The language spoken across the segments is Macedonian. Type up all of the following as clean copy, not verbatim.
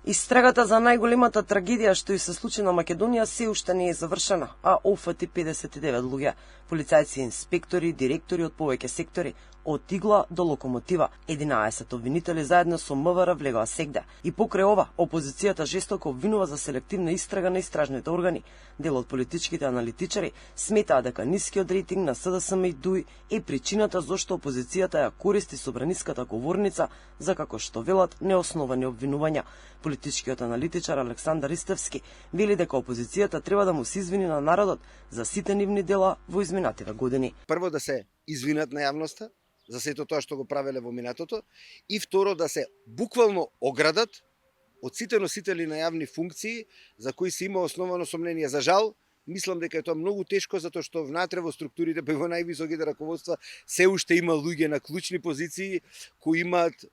Истрагата за најголемата трагедија што и се случи на Македонија се уште не е завршена, а офати 59 луѓе, полицајци, инспектори, директори од повеќе сектори, од игла до локомотива. 11 обвинители заедно со МВР влегоа сегде. И покрај ова, опозицијата жестоко обвинува за селективна истрага на истражните органи. Дел од политичките аналитичари сметаа дека нискиот рейтинг на СДСМ и ДУИ е причината зошто опозицијата ја користи собраниската говорница за, како што велат, неосновани обвинувања. Политичкиот аналитичар Александар Ристевски вели дека опозицијата треба да му се извини на народот за сите нивни дела во изминативе години. Прво да се извинат на јавноста за сето тоа што го правеле во минатото и второ да се буквално оградат од сите носители на јавни функции за кои се има основано сомнение. За жал, мислам дека е тоа многу тешко затоа што внатре во структурите па во највисоките раководства се уште има луѓе на клучни позиции кои имаат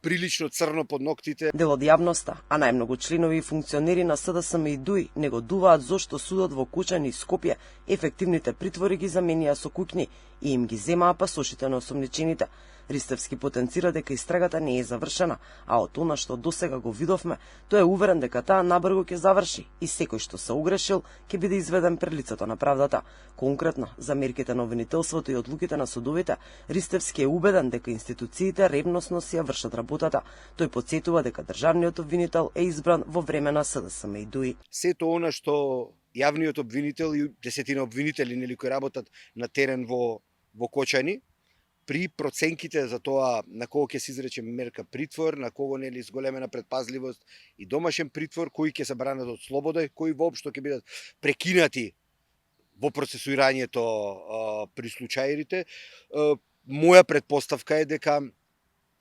прилично црно под ноктите. Дел од јавноста, а најмногу членови и функционери на СДСМ и ДУИ негодуваат зошто судот во Кучани и Скопје ефективните притвори ги заменија со куќни и им ги земаа пасошите на осомничените. Ристевски потенцира дека истрагата не е завршена, а од она што досега го видовме, тој е уверен дека таа набрзо ќе заврши и секој што се огрешил ќе биде изведен пред лицето на правдата. Конкретно, за мерките на обвинителството и одлуките на судовите, Ристевски е убеден дека институциите ревносно си ја вршат работата. Тој потсетува дека државниот обвинител е избран во време на СДСМ и ДУИ. Сето она што јавниот обвинител и десетина обвинители кои работат на терен во Кочани, при проценките за тоа на кого ќе се изрече мерка притвор, на кого нели зголемена предпазливост и домашен притвор, кои ќе се бранат од слобода, кои воопшто ќе бидат прекинати во процесуирањето при случаите, моја предпоставка е дека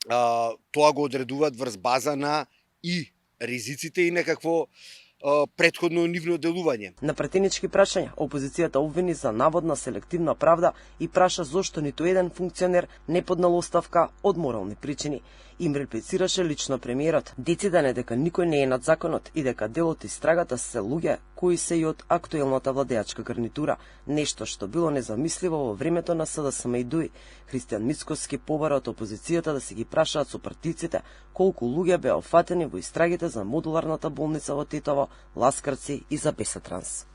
тоа го одредуваат врз база на и ризиците и некакво претходно нивно делување. На претенички прашања, опозицијата обвини за наводна селективна правда и праша зошто ниту еден функционер не поднал оставка од морални причини. Им реплицираше лично премиерот, дециден е дека никој не е над законот и дека дел од истрагата се луѓе кои се и од актуелната владеачка гарнитура, нешто што било незамисливо во времето на СДСМ и ДУИ. Христијан Мицкоски побара од опозицијата да се ги прашаат сопартиците колку луѓе беа офатени во истрагите за модуларната болница во Тетово, Ласкарци и за Бесетранс.